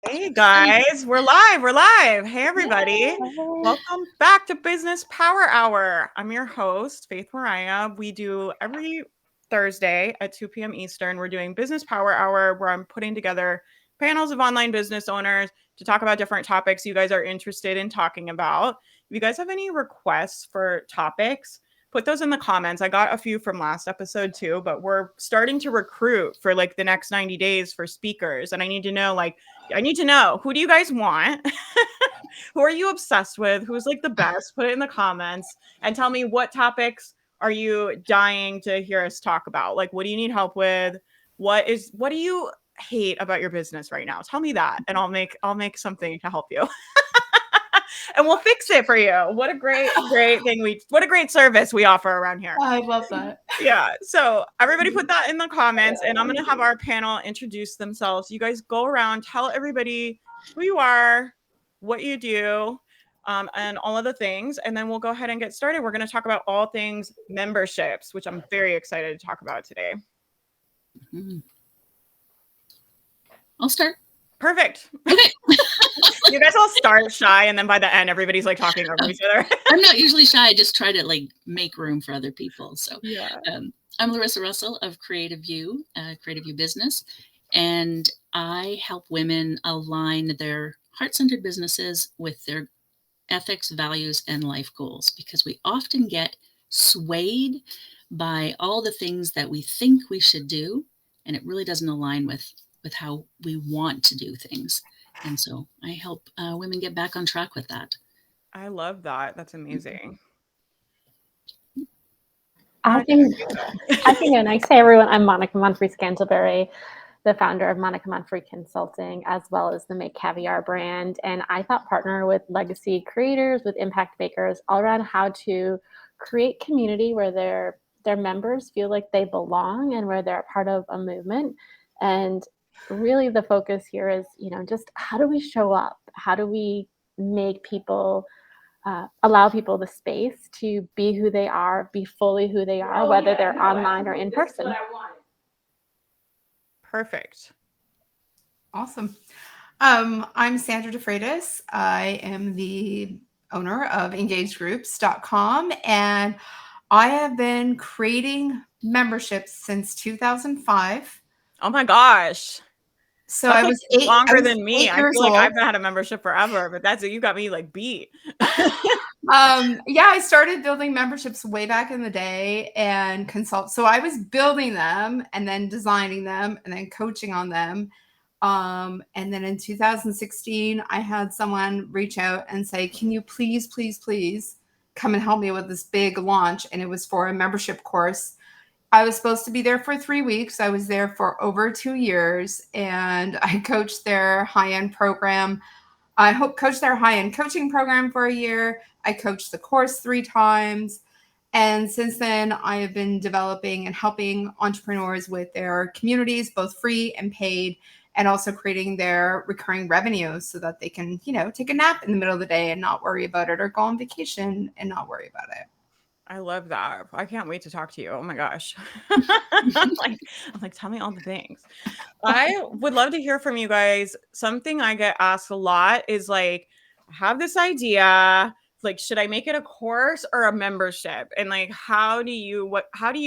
Hey guys, we're live. We're live. Hey everybody. Yay. Welcome back to Business Power Hour. I'm your host, Faith Mariah. We do every Thursday at 2 p.m. Eastern. We're doing Business Power Hour where I'm putting together panels of online business owners to talk about different topics you guys are interested in talking about. If you guys have any requests for topics, put those in the comments. I got a few from last episode too, but we're starting to recruit for like the next 90 days for speakers. And I need to know who do you guys want? Who are you obsessed with? Who's like the best? Put it in the comments and tell me what topics are you dying to hear us talk about? Like, what do you need help with? What do you hate about your business right now? Tell me that and I'll make something to help you. And we'll fix it for you. What a great thing what a great service we offer around here. I love that. Yeah. So everybody put that in the comments and I'm going to have our panel introduce themselves. You guys go around, tell everybody who you are, what you do, and all of the things. And then we'll go ahead and get started. We're going to talk about all things memberships, which I'm very excited to talk about today. I'll start. Perfect. Okay. You guys all start shy and then by the end, everybody's like talking over each other. I'm not usually shy. I just try to like make room for other people. So yeah. I'm Larissa Russell of Creative View Business, and I help women align their heart-centered businesses with their ethics, values, and life goals, because we often get swayed by all the things that we think we should do, and it really doesn't align with how we want to do things. And so I help women get back on track with that. I love that. That's amazing. I think, and I say everyone, I'm Monica Monfrey-Scantlebury, the founder of Monica Monfrey Consulting, as well as the Make Caviar brand. And I thought partner with legacy creators, with impact makers, all around how to create community where their members feel like they belong and where they're a part of a movement. And really the focus here is, just how do we show up? How do we make people allow people the space to be who they are, be fully who they are, whether they're online or in person. Perfect. Awesome. I'm Sandra DeFreitas. I am the owner of EngageGroups.com, and I have been creating memberships since 2005. Oh my gosh. So I was longer than me. I feel like old. I've had a membership forever, but you got me like beat. I started building memberships way back in the day and consult. So I was building them and then designing them and then coaching on them. And then in 2016, I had someone reach out and say, can you please come and help me with this big launch? And it was for a membership course. I was supposed to be there for 3 weeks. I was there for over 2 years, and I coached their high-end program. I coached their high-end coaching program for a year. I coached the course 3 times. And since then, I have been developing and helping entrepreneurs with their communities, both free and paid, and also creating their recurring revenues so that they can, take a nap in the middle of the day and not worry about it, or go on vacation and not worry about it. I love that. I can't wait to talk to you. Oh my gosh. I'm like, tell me all the things. I would love to hear from you guys. Something I get asked a lot is like, I have this idea. Like, should I make it a course or a membership? And like, how do you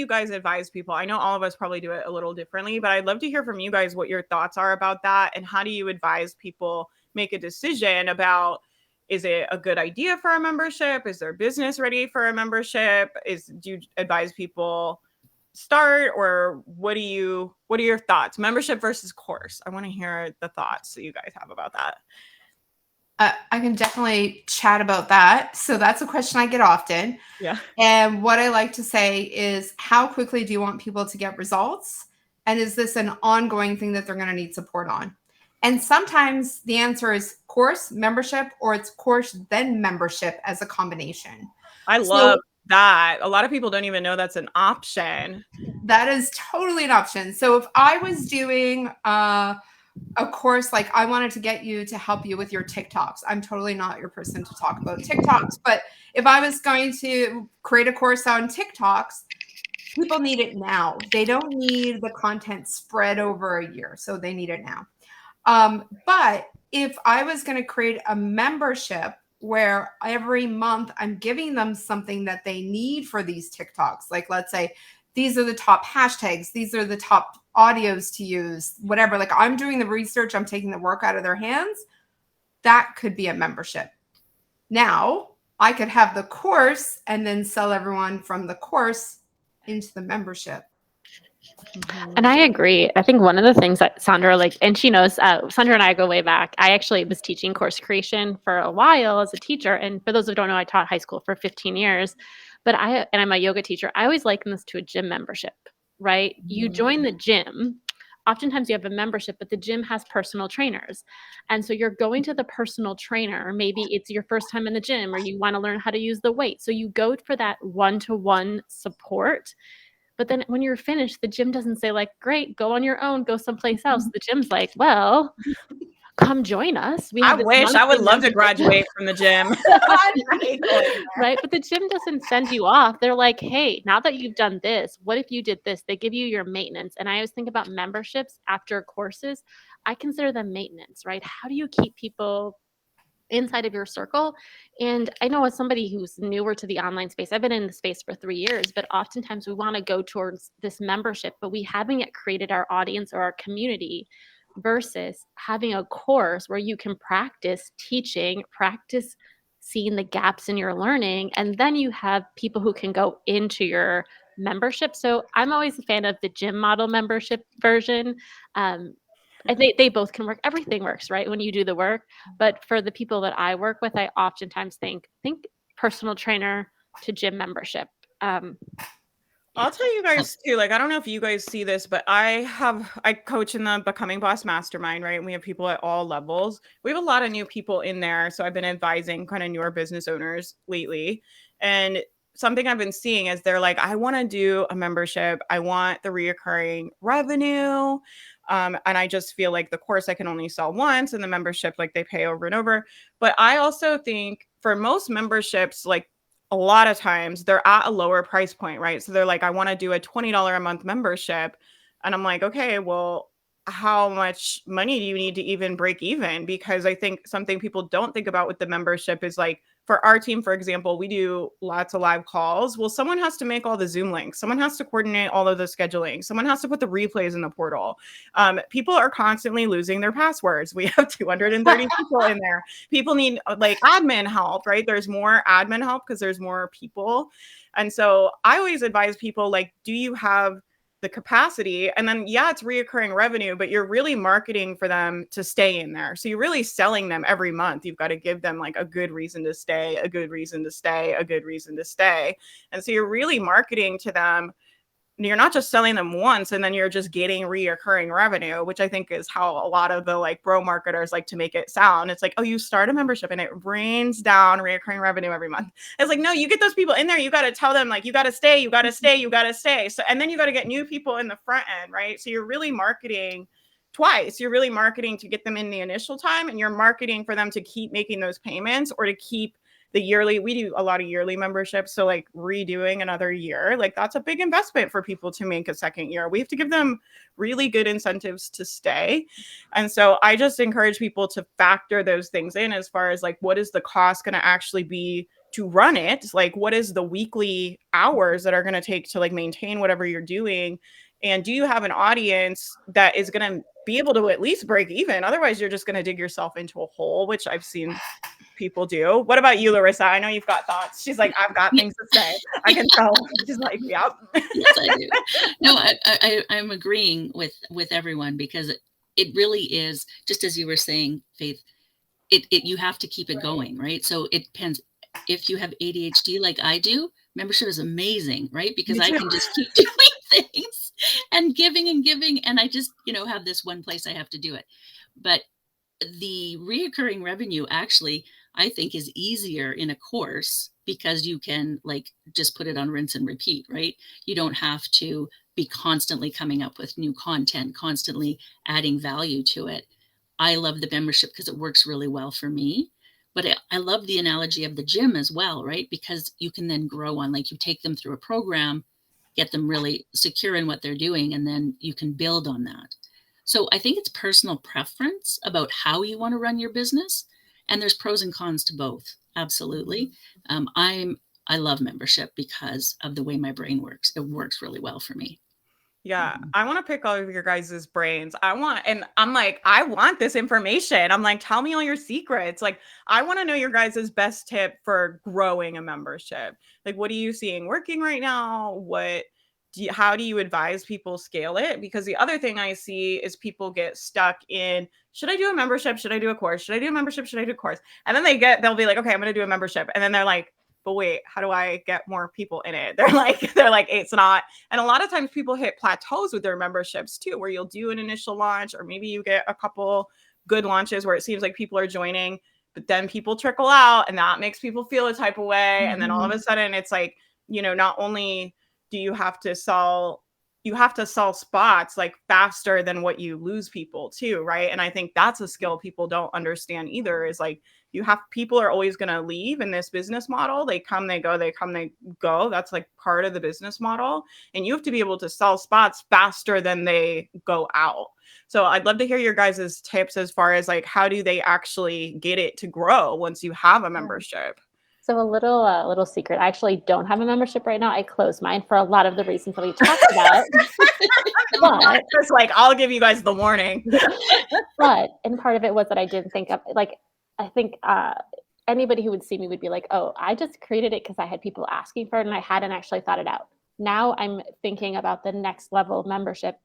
guys advise people? I know all of us probably do it a little differently, but I'd love to hear from you guys what your thoughts are about that. And how do you advise people make a decision about, is it a good idea for a membership? Is their business ready for a membership? Do you advise people start, or what are your thoughts? Membership versus course. I want to hear the thoughts that you guys have about that. I can definitely chat about that. So that's a question I get often. Yeah. And what I like to say is, how quickly do you want people to get results? And is this an ongoing thing that they're going to need support on? And sometimes the answer is course, membership, or it's course, then membership as a combination. I love that. A lot of people don't even know that's an option. That is totally an option. So if I was doing a course, like I wanted to get you to help you with your TikToks, I'm totally not your person to talk about TikToks. But if I was going to create a course on TikToks, people need it now. They don't need the content spread over a year. So they need it now. But if I was going to create a membership where every month I'm giving them something that they need for these TikToks, like let's say these are the top hashtags, these are the top audios to use, whatever, like I'm doing the research, I'm taking the work out of their hands, that could be a membership. Now, I could have the course and then sell everyone from the course into the membership. And I agree. I think one of the things that Sandra, like, and she knows, Sandra and I go way back. I actually was teaching course creation for a while as a teacher. And for those who don't know, I taught high school for 15 years. But I'm a yoga teacher. I always liken this to a gym membership, right? You join the gym. Oftentimes you have a membership, but the gym has personal trainers. And so you're going to the personal trainer. Maybe it's your first time in the gym or you want to learn how to use the weight. So you go for that one-to-one support. But then when you're finished, the gym doesn't say like, great, go on your own, go someplace else. The gym's like, well, come join us. I wish I would love to graduate from the gym. Right. But the gym doesn't send you off. They're like, hey, now that you've done this, what if you did this? They give you your maintenance. And I always think about memberships after courses. I consider them maintenance, right? How do you keep people inside of your circle? And I know as somebody who's newer to the online space, I've been in the space for 3 years, but oftentimes we want to go towards this membership, but we haven't yet created our audience or our community versus having a course where you can practice teaching, practice seeing the gaps in your learning, and then you have people who can go into your membership. So I'm always a fan of the gym model membership version. I think they both can work. Everything works, right, when you do the work. But for the people that I work with, I oftentimes think personal trainer to gym membership. I'll tell you guys too, like, I don't know if you guys see this, but I coach in the Becoming Boss Mastermind, right? And we have people at all levels. We have a lot of new people in there. So I've been advising kind of newer business owners lately. And something I've been seeing is they're like, I want to do a membership. I want the reoccurring revenue. And I just feel like the course I can only sell once, and the membership, like they pay over and over. But I also think for most memberships, like a lot of times they're at a lower price point, right? So they're like, I want to do a $20 a month membership. And I'm like, okay, well, how much money do you need to even break even? Because I think something people don't think about with the membership is like, for our team, for example, we do lots of live calls. Well, someone has to make all the Zoom links. Someone has to coordinate all of the scheduling. Someone has to put the replays in the portal. People are constantly losing their passwords. We have 230 people in there. People need like admin help, right? There's more admin help because there's more people. And so I always advise people, like, do you have the capacity? And then, yeah, it's reoccurring revenue, but you're really marketing for them to stay in there. So you're really selling them every month. You've got to give them like a good reason to stay, a good reason to stay, a good reason to stay. And so you're really marketing to them. You're not just selling them once and then you're just getting reoccurring revenue, which I think is how a lot of the like bro marketers like to make it sound. It's like, oh, you start a membership and it rains down reoccurring revenue every month. It's like, no, you get those people in there. You got to tell them like, you got to stay, you got to stay, you got to stay. So, and then you got to get new people in the front end, right? So you're really marketing twice. You're really marketing to get them in the initial time, and you're marketing for them to keep making those payments or to keep the yearly. We do a lot of yearly memberships. So like redoing another year, like that's a big investment for people to make a second year. We have to give them really good incentives to stay. And so I just encourage people to factor those things in as far as like, what is the cost going to actually be to run it? Like, what is the weekly hours that are going to take to like maintain whatever you're doing? And do you have an audience that is going to be able to at least break even? Otherwise, you're just going to dig yourself into a hole, which I've seen people do. What about you, Larissa? I know you've got thoughts. She's like, I've got things to say. I can tell. She's like, yep. Yes, I do. No, I'm agreeing with everyone, because it really is, just as you were saying, Faith, you have to keep it going, right? So it depends. If you have ADHD like I do, membership is amazing, right? Because I can just keep doing things and giving, and I just, have this one place I have to do it. But the reoccurring revenue actually, I think, is easier in a course, because you can like just put it on rinse and repeat, right? You don't have to be constantly coming up with new content, constantly adding value to it. I love the membership because it works really well for me. But I love the analogy of the gym as well, right? Because you can then grow on, like, you take them through a program, get them really secure in what they're doing, and then you can build on that. So I think it's personal preference about how you want to run your business. And there's pros and cons to both. Absolutely. I love membership because of the way my brain works. It works really well for me. Yeah, I want to pick all of your guys' brains. And I'm like, I want this information. I'm like, tell me all your secrets. Like, I want to know your guys' best tip for growing a membership. Like, what are you seeing working right now? How do you advise people scale it? Because the other thing I see is people get stuck in, should I do a membership? Should I do a course? Should I do a membership? Should I do a course? And then they'll be like, okay, I'm going to do a membership. And then they're like, but wait, how do I get more people in it? They're like, it's not. And a lot of times people hit plateaus with their memberships too, where you'll do an initial launch, or maybe you get a couple good launches where it seems like people are joining, but then people trickle out and that makes people feel a type of way. And then all of a sudden it's like, not only do you have to sell spots like faster than what you lose people too, right? And I think that's a skill people don't understand either, is like, people are always going to leave in this business model. They come, they go, they come, they go. That's like part of the business model. And you have to be able to sell spots faster than they go out. So I'd love to hear your guys' tips as far as like, how do they actually get it to grow once you have a membership? So a little secret. I actually don't have a membership right now. I closed mine for a lot of the reasons that we talked about. But just like, I'll give you guys the warning. And part of it was that I didn't think of, like, I think anybody who would see me would be like, oh, I just created it because I had people asking for it and I hadn't actually thought it out. Now I'm thinking about the next level of membership.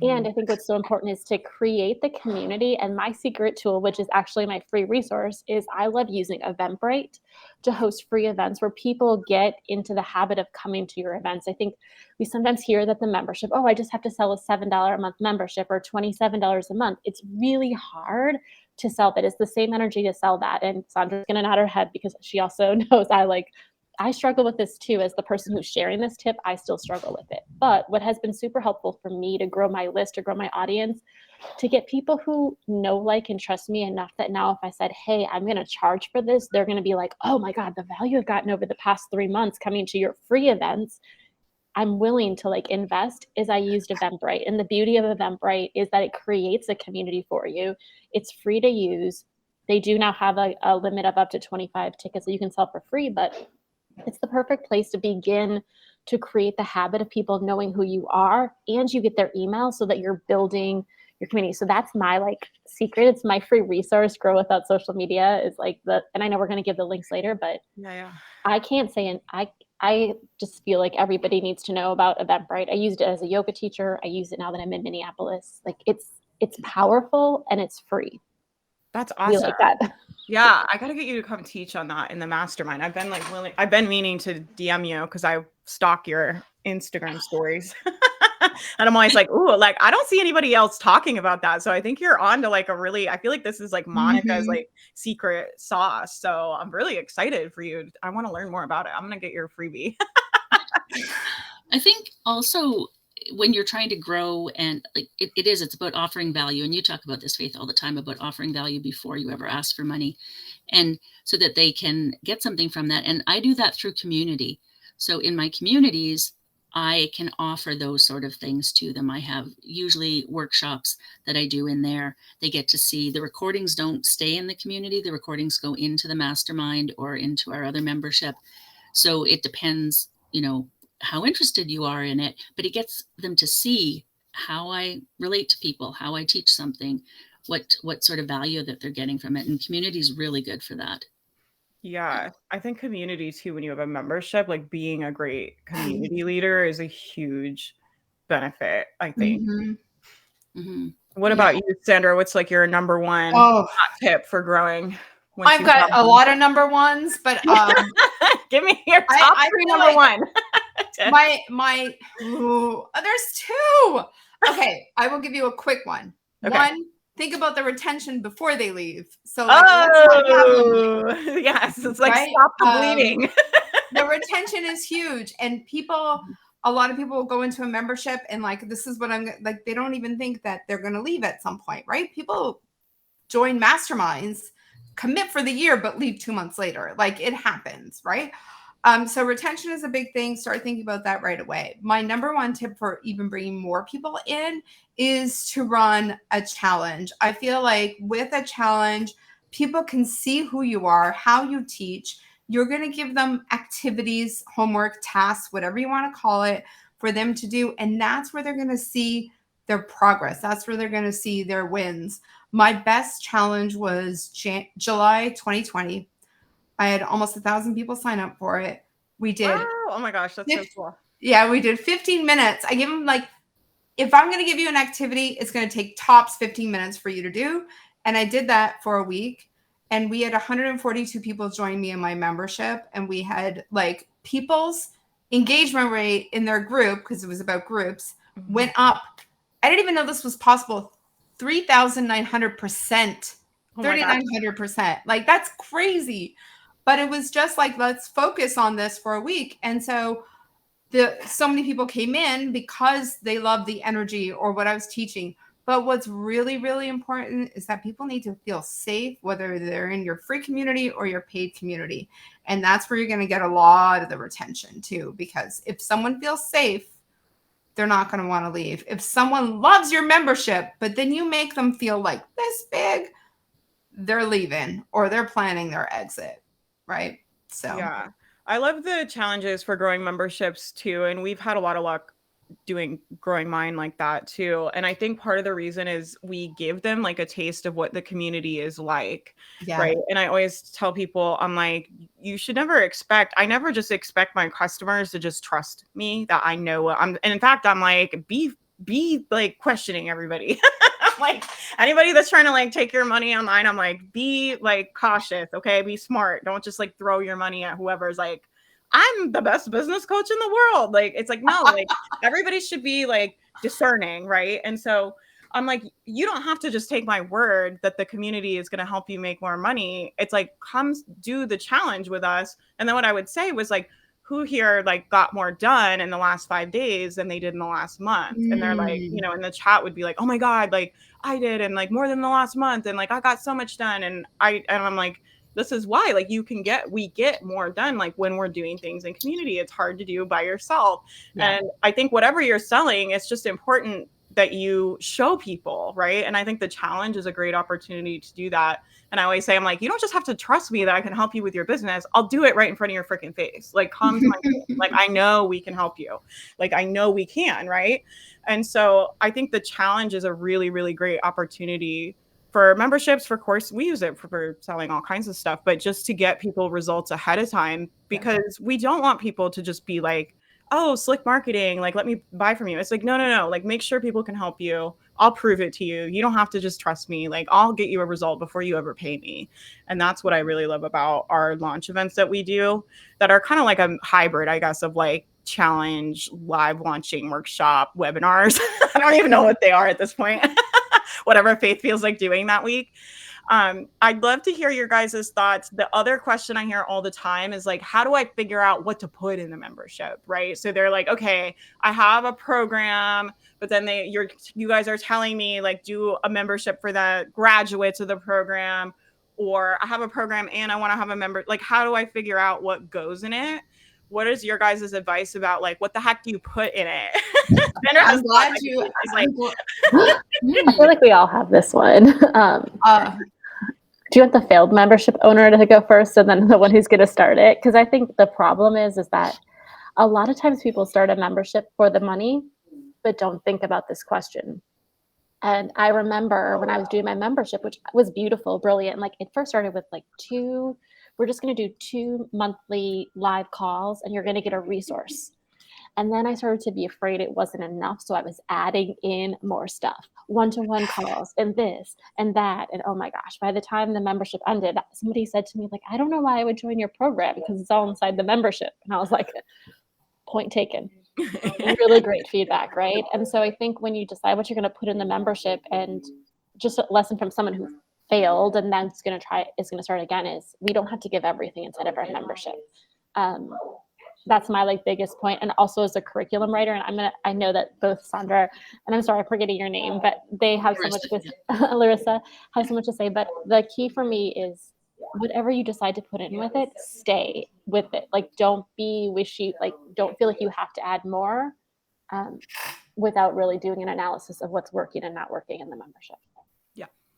And I think what's so important is to create the community. And my secret tool, which is actually my free resource, is I love using Eventbrite to host free events where people get into the habit of coming to your events. I think we sometimes hear that the membership, oh, I just have to sell a $7 a month membership or $27 a month. It's really hard to sell that. It's the same energy to sell that. And Sandra's going to nod her head because she also knows I struggle with this too. As the person who's sharing this tip, I still struggle with it. But what has been super helpful for me to grow my list, to grow my audience, to get people who know, like, and trust me enough that now if I said, hey, I'm going to charge for this, they're going to be like, oh my God, the value I've gotten over the past 3 months coming to your free events, I'm willing to like invest, is I used Eventbrite. And the beauty of Eventbrite is that it creates a community for you. It's free to use. They do now have a limit of up to 25 tickets that you can sell for free, but it's the perfect place to begin to create the habit of people knowing who you are, and you get their email so that you're building your community. So that's my like secret. It's my free resource, Grow Without Social Media, is like and I know we're going to give the links later, but I can't say, and I just feel like everybody needs to know about Eventbrite. I used it as a yoga teacher. I use it now that I'm in Minneapolis. Like it's powerful and it's free. That's awesome. Like that. Yeah, I got to get you to come teach on that in the mastermind. I've been meaning to DM you because I stalk your Instagram stories. And I'm always like, ooh, like I don't see anybody else talking about that. So I think you're on to like I feel like this is like Monica's like secret sauce. So I'm really excited for you. I want to learn more about it. I'm going to get your freebie. I think also when you're trying to grow, and like it's about offering value. And you talk about this, Faith, all the time, about offering value before you ever ask for money, and so that they can get something from that. And I do that through community. So in my communities, I can offer those sort of things to them. I have usually workshops that I do in there. They get to see the recordings. Don't stay in the community. The recordings go into the mastermind or into our other membership. So it depends, how interested you are in it, but it gets them to see how I relate to people, how I teach something, what sort of value that they're getting from it. And community is really good for that. Yeah, I think community too, when you have a membership, like being a great community leader is a huge benefit, I think. What about you, Sandra? What's like your number one tip for growing? I've got a lot of number ones, but give me your top three number one. There's two. Okay, I will give you a quick one. Okay. One, think about the retention before they leave. So, yes, it's like stop the bleeding. The retention is huge, and a lot of people will go into a membership and like, this is what I'm like. They don't even think that they're going to leave at some point, right? People join masterminds, commit for the year, but leave 2 months later. Like it happens, right? So retention is a big thing. Start thinking about that right away. My number one tip for even bringing more people in is to run a challenge. I feel like with a challenge, people can see who you are, how you teach. You're going to give them activities, homework, tasks, whatever you want to call it, for them to do. And that's where they're going to see their progress. That's where they're going to see their wins. My best challenge was July 2020. I had almost 1,000 people sign up for it. We did. Wow. Oh my gosh, that's so cool. Yeah, we did 15 minutes. I give them like, if I'm going to give you an activity, it's going to take tops 15 minutes for you to do. And I did that for a week. And we had 142 people join me in my membership. And we had like people's engagement rate in their group, because it was about groups, went up. I didn't even know this was possible. 3,900%. 3,900%. Like, that's crazy. But it was just like, let's focus on this for a week. And so so many people came in because they loved the energy or what I was teaching. But what's really, really important is that people need to feel safe, whether they're in your free community or your paid community. And that's where you're going to get a lot of the retention too, because if someone feels safe, they're not going to want to leave. If someone loves your membership, but then you make them feel like this big, they're leaving or they're planning their exit, right? So yeah, I love the challenges for growing memberships too. And we've had a lot of luck growing mine like that too. And I think part of the reason is we give them like a taste of what the community is like. yeah. Right. And I always tell people, I'm like, you should never I never just expect my customers to just trust me that I know what and in fact, I'm like, be like questioning everybody. Like anybody that's trying to like take your money online, I'm like, be like cautious. Okay. Be smart. Don't just like throw your money at whoever's like, I'm the best business coach in the world. Like, it's like, no, like everybody should be like discerning. Right. And so I'm like, you don't have to just take my word that the community is going to help you make more money. It's like, come do the challenge with us. And then what I would say was like, who here like got more done in the last 5 days than they did in the last month? And they're like, you know, in the chat would be like, oh my God, like I did. And like more than the last month. And like, I got so much done. And I'm like, this is why like we get more done. Like when we're doing things in community, it's hard to do by yourself. Yeah. And I think whatever you're selling, it's just important that you show people, right? And I think the challenge is a great opportunity to do that. And I always say, I'm like, you don't just have to trust me that I can help you with your business. I'll do it right in front of your freaking face. Like, come to my face. Like, I know we can help you. Like, I know we can, right? And so I think the challenge is a really, really great opportunity for memberships. For course, we use it for selling all kinds of stuff, but just to get people results ahead of time, because we don't want people to just be like, oh, slick marketing, like, let me buy from you. It's like, no. Like, make sure people can help you. I'll prove it to you. You don't have to just trust me. Like, I'll get you a result before you ever pay me. And that's what I really love about our launch events that we do that are kind of like a hybrid, I guess, of like challenge, live launching, workshop, webinars. I don't even know what they are at this point. Whatever Faith feels like doing that week. I'd love to hear your guys' thoughts. The other question I hear all the time is like, how do I figure out what to put in the membership, right? So they're like, okay, I have a program, but then you guys are telling me like, do a membership for the graduates of the program, or I have a program and I want to have a member. Like, how do I figure out what goes in it? What is your guys' advice about like, what the heck do you put in it? I'm glad you. I feel like we all have this one. Do you want the failed membership owner to go first and then the one who's going to start it? Because I think the problem is that a lot of times people start a membership for the money, but don't think about this question. And I remember when I was doing my membership, which was beautiful, brilliant. Like it first started with like we're just going to do 2 monthly live calls and you're going to get a resource. And then I started to be afraid it wasn't enough. So I was adding in more stuff, one-to-one calls and this and that. And oh my gosh, by the time the membership ended, somebody said to me, like, I don't know why I would join your program because it's all inside the membership. And I was like, point taken. Really great feedback, right? And so I think when you decide what you're going to put in the membership, and just a lesson from someone who failed and then is going to start again, is we don't have to give everything inside of our membership. That's my like biggest point. And also as a curriculum writer, and I know that both Sandra and I'm sorry I'm forgetting your name, but they have so much with Larissa has so much to say. But the key for me is whatever you decide to put in with it, stay with it. Like, don't be wishy, like, don't feel like you have to add more without really doing an analysis of what's working and not working in the membership.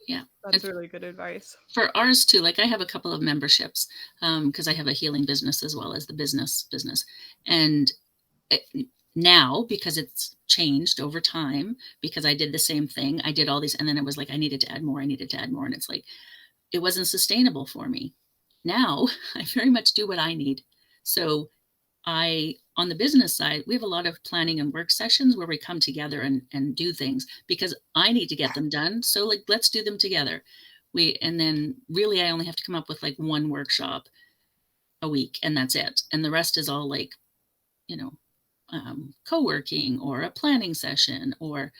Yeah. That's really good advice. For ours too, like I have a couple of memberships because I have a healing business as well as the business. And now, because it's changed over time, because I did the same thing, I did all these, and then it was like, I needed to add more. And it's like, it wasn't sustainable for me. Now I very much do what I need. So on the business side, we have a lot of planning and work sessions where we come together and do things because I need to get them done. So like, let's do them together. And then really I only have to come up with like one workshop a week and that's it. And the rest is all like, co-working or a planning session, or,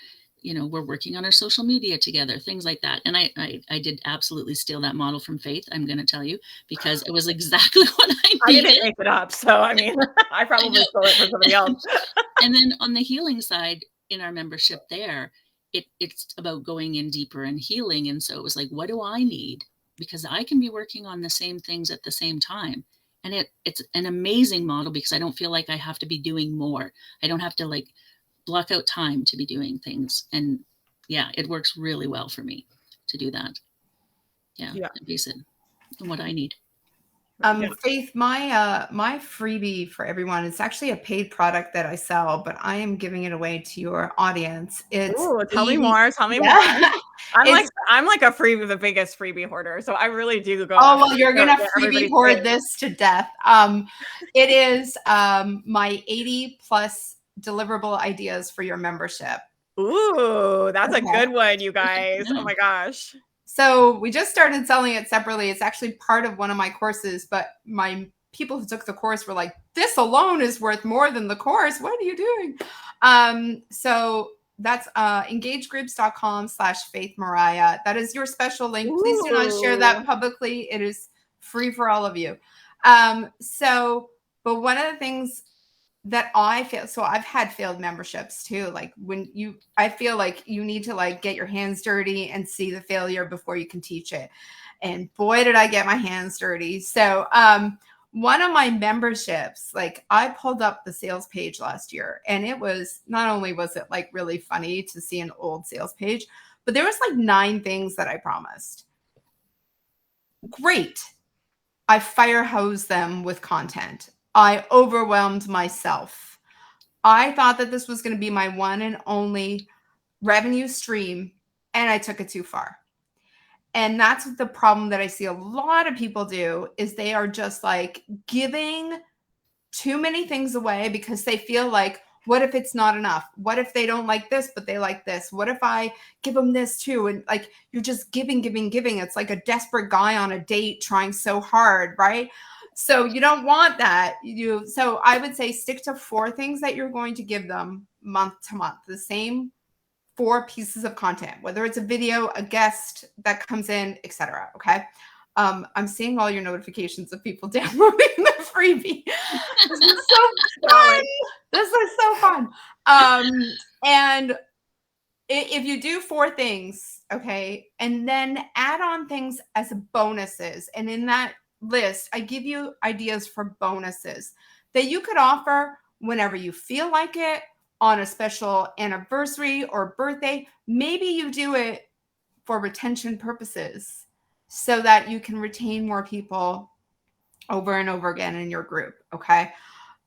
we're working on our social media together, things like that. And I did absolutely steal that model from Faith, I'm going to tell you, because it was exactly what I needed. I didn't make it up. So, I mean, I probably stole it from somebody else. And then on the healing side, in our membership there, it's about going in deeper and healing. And so it was like, what do I need? Because I can be working on the same things at the same time. And it's an amazing model because I don't feel like I have to be doing more. I don't have to like block out time to be doing things. And yeah, it works really well for me to do that. Yeah. Base it on what I need. Faith, my freebie for everyone, it's actually a paid product that I sell, but I am giving it away to your audience. Tell me more. more. I'm like the biggest freebie hoarder, so I really do go. Oh well, you're gonna freebie hoard this to death. It is my 80 plus deliverable ideas for your membership. Ooh, that's a good one, you guys. Oh my gosh. So we just started selling it separately. It's actually part of one of my courses, but my people who took the course were like, this alone is worth more than the course. What are you doing? So that's engagegroups.com/Faith Mariah. That is your special link. Ooh. Please do not share that publicly. It is free for all of you. But one of the things that I feel, so I've had failed memberships too. Like I feel like you need to like get your hands dirty and see the failure before you can teach it. And boy, did I get my hands dirty. So, one of my memberships, like I pulled up the sales page last year and it was, not only was it like really funny to see an old sales page, but there was like 9 things that I promised. Great. I fire hosed them with content. I overwhelmed myself. I thought that this was going to be my one and only revenue stream, and I took it too far. And that's the problem that I see a lot of people do is they are just like giving too many things away because they feel like, what if it's not enough? What if they don't like this, but they like this? What if I give them this too? And like, you're just giving. It's like a desperate guy on a date trying so hard, right? So you don't want that. So I would say stick to 4 things that you're going to give them month to month, the same 4 pieces of content, whether it's a video, a guest that comes in, etc. Okay. I'm seeing all your notifications of people downloading the freebie. This is so fun. This is so fun. And if you do 4 things, okay, and then add on things as bonuses, and in that list, I give you ideas for bonuses that you could offer whenever you feel like it, on a special anniversary or birthday. Maybe you do it for retention purposes so that you can retain more people over and over again in your group. Okay.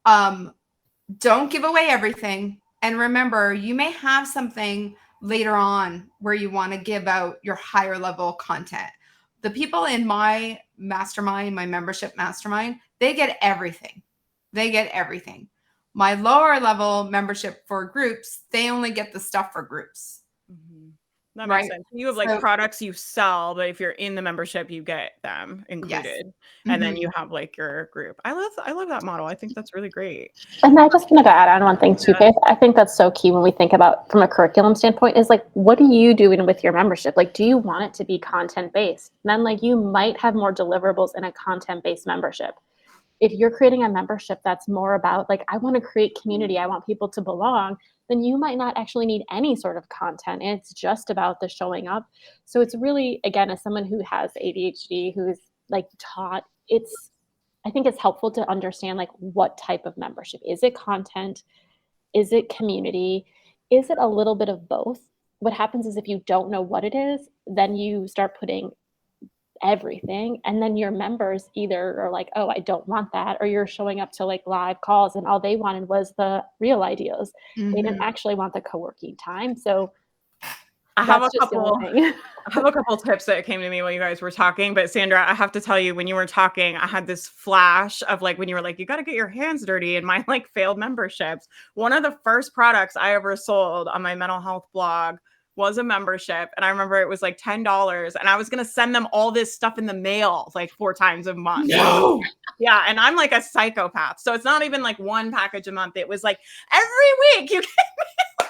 Don't give away everything. And remember, you may have something later on where you want to give out your higher level content. The people in my mastermind, my membership mastermind, they get everything. My lower level membership for groups, they only get the stuff for groups. Mm-hmm. That makes sense. You have like products you sell, but if you're in the membership, you get them included. Yes. And then you have like your group. I love that model. I think that's really great. And I just want to add on one thing too, Faith. I think that's so key when we think about from a curriculum standpoint is like, what are you doing with your membership? Like, do you want it to be content based? Then like you might have more deliverables in a content based membership. If you're creating a membership that's more about like, I want to create community, I want people to belong, then you might not actually need any sort of content. It's just about the showing up. So it's really, again, as someone who has ADHD, who's like taught, I think it's helpful to understand like what type of membership. Is it content? Is it community? Is it a little bit of both? What happens is if you don't know what it is, then you start putting everything, and then your members either are like, oh, I don't want that, or you're showing up to like live calls and all they wanted was the real ideas. They didn't actually want the co-working time. So I have a that's just the couple only thing. I have a couple tips that came to me while you guys were talking, but Sandra, I have to tell you, when you were talking, I had this flash of like when you were like, you got to get your hands dirty in my like failed memberships. One of the first products I ever sold on my mental health blog was a membership. And I remember it was like $10 and I was going to send them all this stuff in the mail like 4 times a month. No. Yeah. And I'm like a psychopath. So it's not even like one package a month. It was like every week you get mail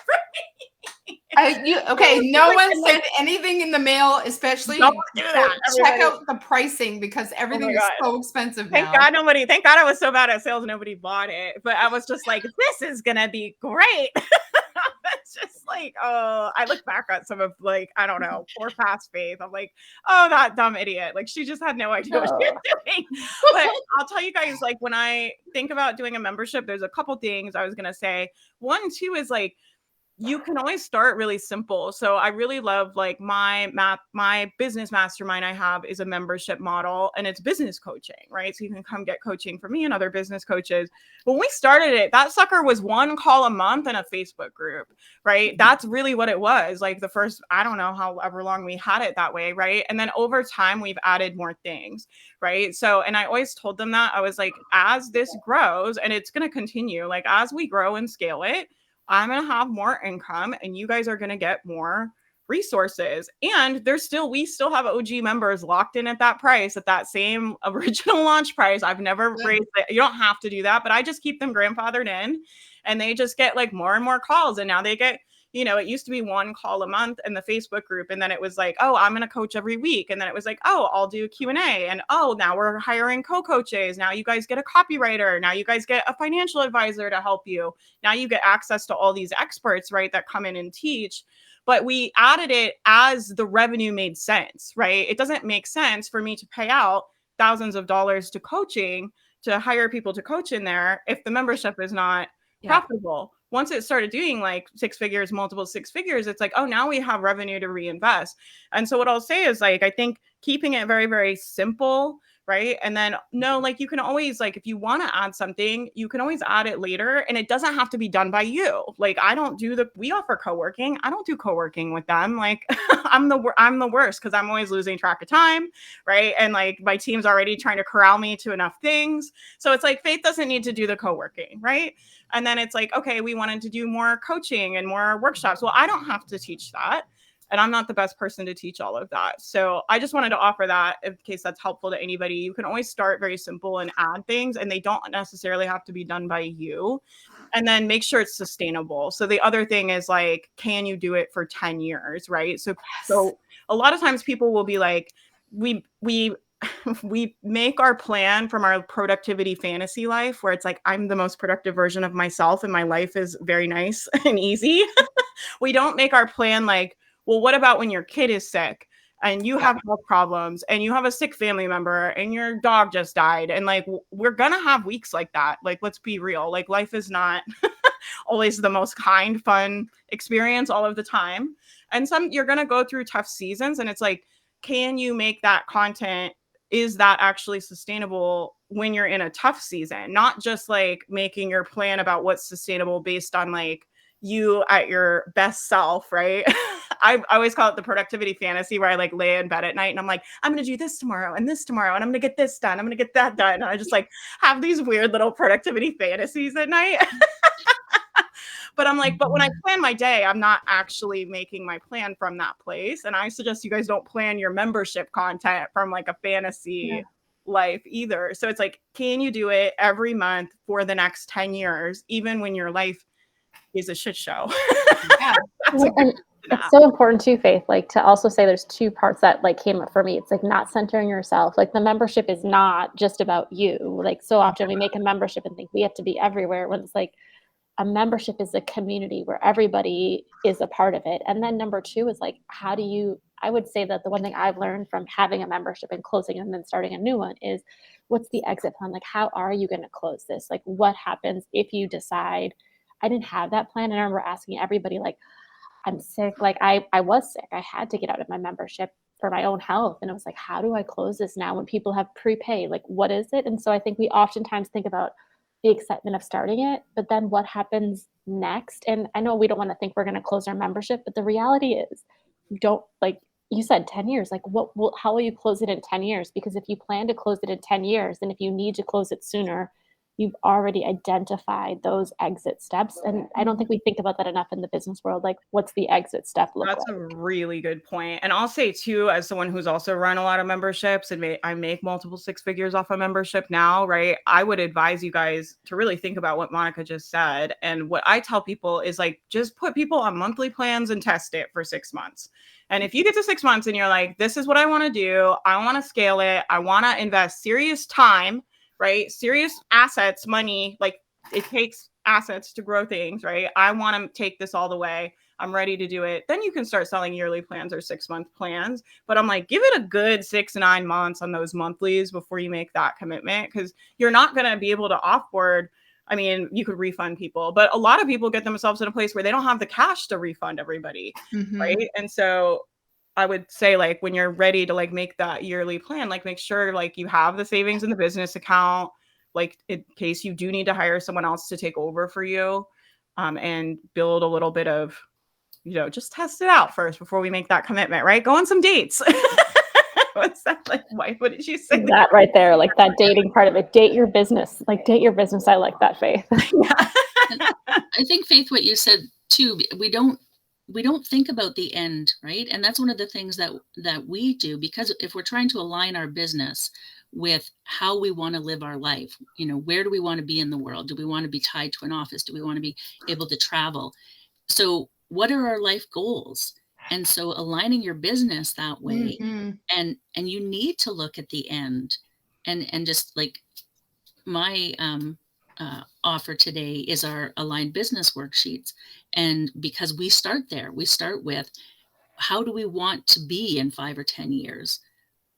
every week. Okay, no one sent anything in the mail, especially Don't do that. check Everybody. out the pricing because everything is God. so expensive Thank now. God I was so bad at sales, nobody bought it. But I was just like, this is gonna be great. It's just like, oh, I look back at some of like, I don't know, poor past Faith. I'm like, oh, that dumb idiot. Like she just had no idea what she was doing. But I'll tell you guys, like when I think about doing a membership, there's a couple things I was gonna say. One, too, is like you can always start really simple. So I really love like my business mastermind I have is a membership model and it's business coaching, right? So you can come get coaching from me and other business coaches. When we started it, that sucker was 1 call a month and a Facebook group, right? That's really what it was. Like the first, I don't know however long we had it that way, right? And then over time, we've added more things, right? So, and I always told them that I was like, as this grows and it's going to continue, like as we grow and scale it, I'm going to have more income and you guys are going to get more resources. And we still have OG members locked in at that price, at that same original launch price. I've never raised it. You don't have to do that, but I just keep them grandfathered in and they just get like more and more calls. And now they get, you know, it used to be 1 call a month in the Facebook group. And then it was like, oh, I'm going to coach every week. And then it was like, oh, I'll do Q&A. And oh, now we're hiring co-coaches. Now you guys get a copywriter. Now you guys get a financial advisor to help you. Now you get access to all these experts, right, that come in and teach. But we added it as the revenue made sense, right? It doesn't make sense for me to pay out thousands of dollars to coaching, to hire people to coach in there if the membership is not profitable. Once it started doing like 6 figures, multiple 6 figures, it's like, oh, now we have revenue to reinvest. And so what I'll say is like, I think keeping it very, very simple, right? And then like you can always, like, if you want to add something, you can always add it later and it doesn't have to be done by you. Like we offer co-working. I don't do co-working with them. Like I'm the worst because I'm always losing track of time, right? And like my team's already trying to corral me to enough things. So it's like Faith doesn't need to do the co-working, right? And then it's like, okay, we wanted to do more coaching and more workshops. Well, I don't have to teach that. And I'm not the best person to teach all of that. So I just wanted to offer that in case that's helpful to anybody. You can always start very simple and add things, and they don't necessarily have to be done by you. And then make sure it's sustainable. So the other thing is like, can you do it for 10 years, right? So a lot of times people will be like, we make our plan from our productivity fantasy life where it's like, I'm the most productive version of myself and my life is very nice and easy. We don't make our plan like, well, what about when your kid is sick and you have health problems and you have a sick family member and your dog just died? And like, we're going to have weeks like that. Like, let's be real. Like life is not always the most kind, fun experience all of the time. And you're going to go through tough seasons. And it's like, can you make that content? Is that actually sustainable when you're in a tough season? Not just like making your plan about what's sustainable based on like you at your best self, right? I always call it the productivity fantasy where I like lay in bed at night and I'm like, I'm going to do this tomorrow and this tomorrow and I'm going to get this done. I'm going to get that done. And I just like have these weird little productivity fantasies at night. But I'm like, but when I plan my day, I'm not actually making my plan from that place. And I suggest you guys don't plan your membership content from like a fantasy life either. So it's like, can you do it every month for the next 10 years, even when your life is a shit show? And it's so important too, Faith, like to also say there's 2 parts that like came up for me. It's like not centering yourself. Like the membership is not just about you. Like so often we make a membership and think we have to be everywhere when it's like, a membership is a community where everybody is a part of it. And then number 2 is like, how do you I would say that the one thing I've learned from having a membership and closing and then starting a new one is, what's the exit plan? Like, how are you going to close this? Like, what happens if you decide, I didn't have that plan? And I remember asking everybody, like, I'm sick. Like, I was sick. I had to get out of my membership for my own health. And it was like, how do I close this now when people have prepaid? Like, what is it? And so I think we oftentimes think about the excitement of starting it, but then what happens next? And I know we don't want to think we're going to close our membership, but the reality is, you don't, like you said, 10 years, like how will you close it in 10 years? Because if you plan to close it in 10 years, and if you need to close it sooner, you've already identified those exit steps. And I don't think we think about that enough in the business world. Like, what's the exit step look That's like? a really good point. And I'll say too, as someone who's also run a lot of memberships and I make multiple six figures off a membership now, right? I would advise you guys to really think about what Monica just said. And what I tell people is, like, just put people on monthly plans and test it for 6 months. And if you get to 6 months and you're like, this is what I want to do, I want to scale it, I want to invest serious time, right? Serious assets, money, like it takes assets to grow things, right? I want to take this all the way. I'm ready to do it. Then you can start selling yearly plans or 6-month plans. But I'm like, give it a good 6 to 9 months on those monthlies before you make that commitment, because you're not going to be able to offboard. I mean, you could refund people, but a lot of people get themselves in a place where they don't have the cash to refund everybody, right? And so I would say, like, when you're ready to like make that yearly plan, like make sure like you have the savings in the business account, like in case you do need to hire someone else to take over for you, and build a little bit of, just test it out first before we make that commitment, right? Go on some dates. What's that like? What did you say? That right there, like that dating part of it, date your business. Like, date your business. I like that, Faith. I think, Faith, what you said too, we don't think about the end, right? And that's one of the things that we do, because if we're trying to align our business with how we want to live our life, where do we want to be in the world? Do we want to be tied to an office? Do we want to be able to travel? So what are our life goals? And so aligning your business that way, and you need to look at the end, and just like my offer today is our aligned business worksheets. And because we start there, we start with, how do we want to be in 5 or 10 years?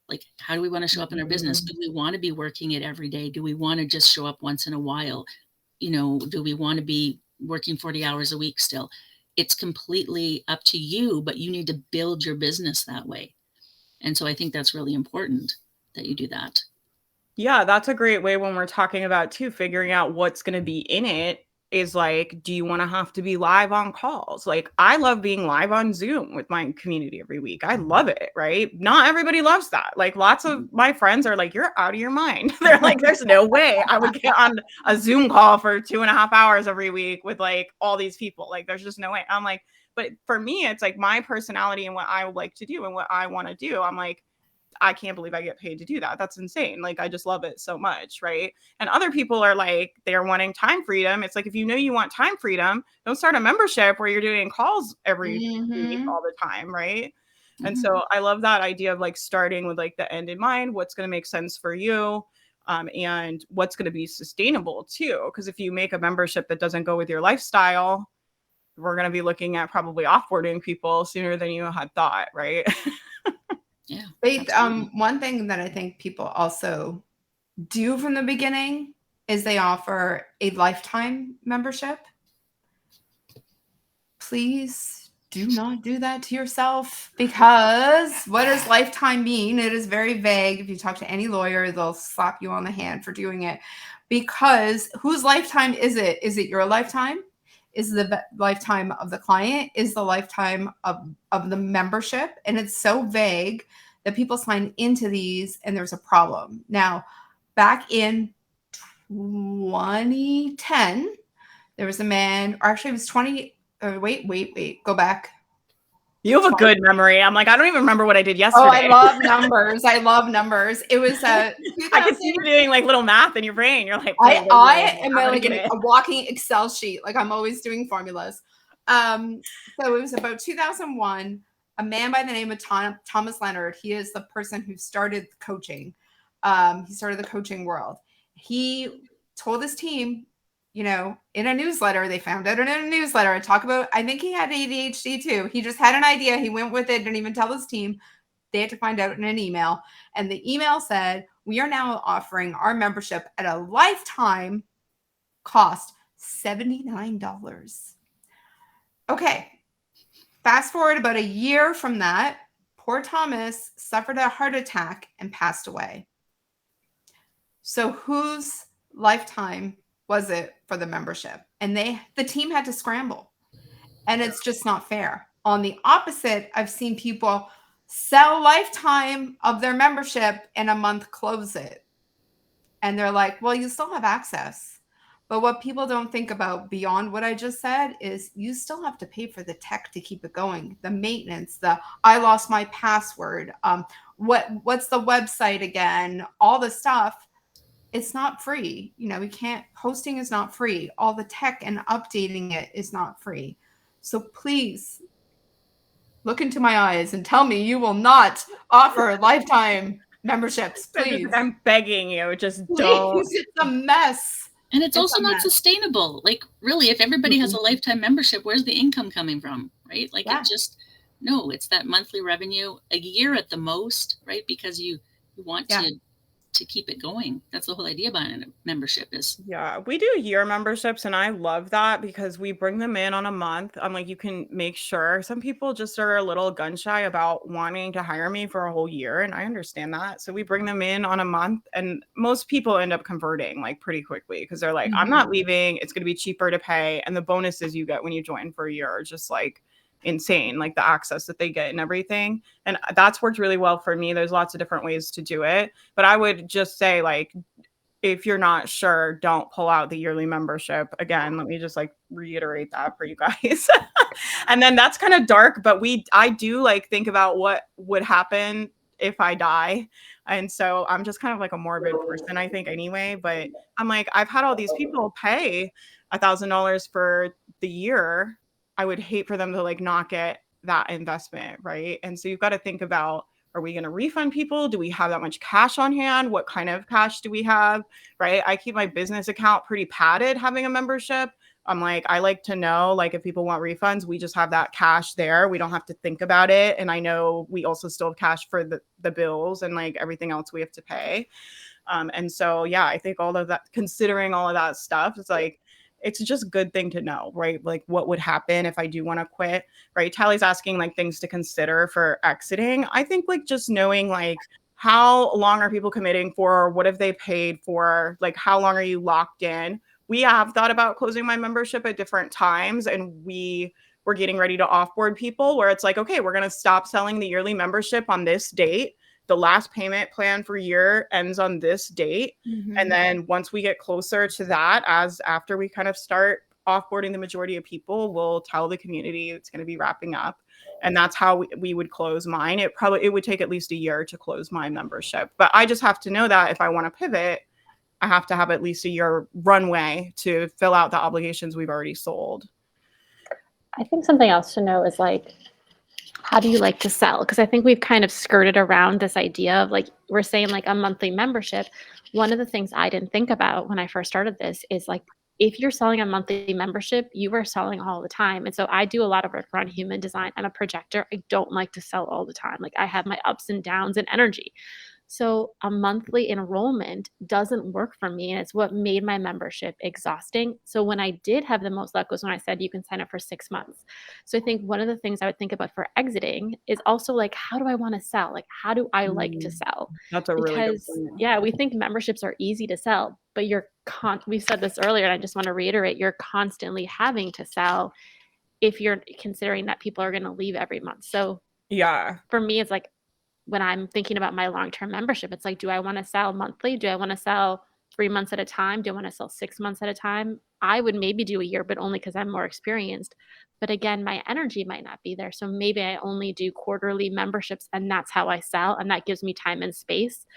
Like, how do we want to show up in our business? Do we want to be working it every day? Do we want to just show up once in a while? Do we want to be working 40 hours a week still? It's completely up to you, but you need to build your business that way. And so I think that's really important that you do that. Yeah, that's a great way when we're talking about too, figuring out what's going to be in it, is like, do you want to have to be live on calls? Like, I love being live on Zoom with my community every week. I love it, right? Not everybody loves that. Like, lots of my friends are like, you're out of your mind. They're like, there's no way I would get on a Zoom call for 2.5 hours every week with like all these people. Like, there's just no way. I'm like, but for me, it's like my personality and what I would like to do and what I want to do. I'm like, I can't believe I get paid to do that. That's insane. Like, I just love it so much, right? And other people are like, they're wanting time freedom. It's like, if you want time freedom, don't start a membership where you're doing calls every week all the time, right? And so I love that idea of like starting with like the end in mind, what's going to make sense for you, and what's going to be sustainable too. Because if you make a membership that doesn't go with your lifestyle, we're going to be looking at probably offboarding people sooner than you had thought, right? Yeah. Faith, one thing that I think people also do from the beginning is they offer a lifetime membership. Please do not do that to yourself, because what does lifetime mean? It is very vague. If you talk to any lawyer, they'll slap you on the hand for doing it, because whose lifetime is it? Is it your lifetime? Is the lifetime of the client? Is the lifetime of the membership? And it's so vague that people sign into these and there's a problem. Now, back in 2010, there was a man, or actually it was 20, wait, go back. You have a good memory. I'm like, I don't even remember what I did yesterday. Oh, I love numbers. I love numbers. It was I could see you doing like little math in your brain. You're like, I am like a walking Excel sheet. Like, I'm always doing formulas. So it was about 2001. A man by the name of Thomas Leonard. He is the person who started coaching. He started the coaching world. He told his team, in a newsletter. They found out in a newsletter. I think he had ADHD too. He just had an idea. He went with it, didn't even tell his team. They had to find out in an email. And the email said, we are now offering our membership at a lifetime cost $79. Okay. Fast forward about a year from that, poor Thomas suffered a heart attack and passed away. So whose lifetime was it for the membership? And the team had to scramble. And it's just not fair. On the opposite, I've seen people sell lifetime of their membership and a month close it. And they're like, well, you still have access. But what people don't think about beyond what I just said is you still have to pay for the tech to keep it going, the maintenance, I lost my password, what's the website again, all the stuff. It's not free. Hosting is not free. All the tech and updating it is not free. So please look into my eyes and tell me you will not offer lifetime memberships, please. I'm begging you, just Please, don't. it's a mess. And it's also not sustainable. Like, really, if everybody has a lifetime membership, where's the income coming from, right? Like, it's that monthly revenue, a year at the most, right? Because you want to keep it going. That's the whole idea about a membership is. Yeah, we do year memberships, and I love that because we bring them in on a month. I'm like, you can make sure. Some people just are a little gun shy about wanting to hire me for a whole year, and I understand that. So we bring them in on a month, and most people end up converting like pretty quickly because they're like, I'm not leaving. It's going to be cheaper to pay, and the bonuses you get when you join for a year are just like insane, like the access that they get and everything. And that's worked really well for me. There's lots of different ways to do it, but I would just say, like, if you're not sure, don't pull out the yearly membership. Again, let me just like reiterate that for you guys. And then that's kind of dark, but I do like think about what would happen if I die. And so I'm just kind of like a morbid person, I think, anyway. But I'm like, I've had all these people pay $1,000 for the year. I would hate for them to like not get that investment, right? And so you've got to think about, are we going to refund people? Do we have that much cash on hand? What kind of cash do we have, right? I keep my business account pretty padded having a membership. I'm like, I like to know, like, if people want refunds, we just have that cash there. We don't have to think about it. And I know we also still have cash for the bills and like everything else we have to pay. And so, yeah, I think all of that, considering all of that stuff, it's like, it's just a good thing to know, right? Like, what would happen if I do want to quit, right? Tally's asking like things to consider for exiting. I think like just knowing like how long are people committing for? What have they paid for? Like, how long are you locked in? We have thought about closing my membership at different times, and we were getting ready to offboard people where it's like, okay, we're going to stop selling the yearly membership on this date. The last payment plan for year ends on this date. And then once we get closer to that, after we kind of start offboarding the majority of people, we'll tell the community it's going to be wrapping up. And that's how we would close mine. It would take at least a year to close my membership. But I just have to know that if I want to pivot, I have to have at least a year runway to fill out the obligations we've already sold. I think something else to know is like, how do you like to sell? Because I think we've kind of skirted around this idea of like, we're saying like a monthly membership. One of the things I didn't think about when I first started this is like, if you're selling a monthly membership, you are selling all the time. And so I do a lot of work around human design. I'm a projector. I don't like to sell all the time. Like, I have my ups and downs and energy. So a monthly enrollment doesn't work for me. And it's what made my membership exhausting. So when I did have the most luck was when I said you can sign up for 6 months. So I think one of the things I would think about for exiting is also like, how do I want to sell? Like, how do I like to sell? That's a really good point. Yeah, we think memberships are easy to sell, but we said this earlier, and I just want to reiterate, you're constantly having to sell if you're considering that people are going to leave every month. So yeah, for me, it's like, when I'm thinking about my long-term membership, it's like, do I want to sell monthly? Do I want to sell 3 months at a time? Do I want to sell 6 months at a time? I would maybe do a year, but only because I'm more experienced. But again, my energy might not be there. So maybe I only do quarterly memberships, and that's how I sell. And that gives me time and space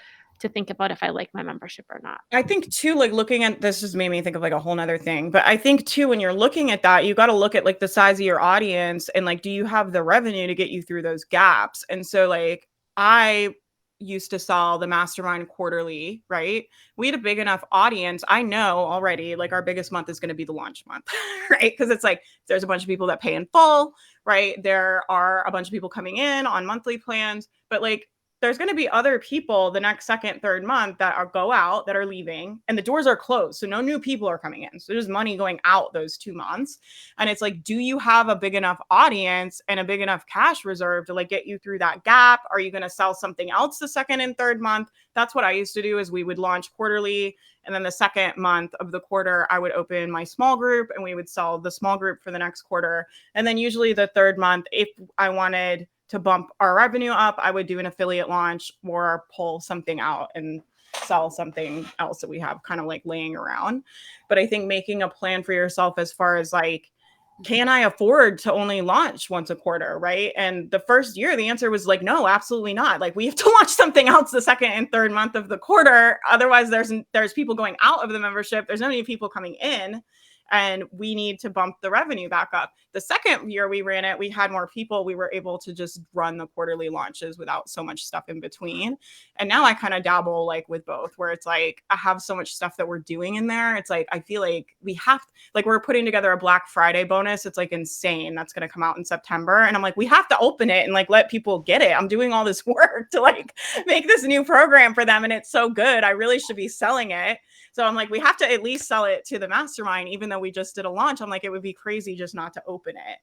to think about if I like my membership or not. I think too, like, looking at this just made me think of like a whole nother thing. But I think too, when you're looking at that, you got to look at like the size of your audience and like, do you have the revenue to get you through those gaps? And so like, I used to sell the mastermind quarterly, right? We had a big enough audience. I know already, like our biggest month is going to be the launch month, right? Because it's like there's a bunch of people that pay in full, right? There are a bunch of people coming in on monthly plans, but like there's going to be other people the next second, third month that go out, that are leaving, and the doors are closed. So no new people are coming in. So there's money going out those 2 months. And it's like, do you have a big enough audience and a big enough cash reserve to like get you through that gap? Are you going to sell something else the second and third month? That's what I used to do, is we would launch quarterly. And then the second month of the quarter, I would open my small group and we would sell the small group for the next quarter. And then usually the third month, if I wanted to bump our revenue up, I would do an affiliate launch or pull something out and sell something else that we have kind of like laying around. But I think making a plan for yourself as far as like, can I afford to only launch once a quarter, right? And the first year, the answer was like, no, absolutely not. Like we have to launch something else the second and third month of the quarter. Otherwise, there's people going out of the membership. There's not many people coming in. And we need to bump the revenue back up. The second year we ran it, we had more people. We were able to just run the quarterly launches without so much stuff in between. And now I kind of dabble like with both, where it's like I have so much stuff that we're doing in there. It's like I feel like we have, like we're putting together a Black Friday bonus. It's like insane. That's going to come out in September. And I'm like, we have to open it and like let people get it. I'm doing all this work to like make this new program for them. And it's so good. I really should be selling it. So I'm like, we have to at least sell it to the mastermind, even though we just did a launch. I'm like, it would be crazy just not to open it.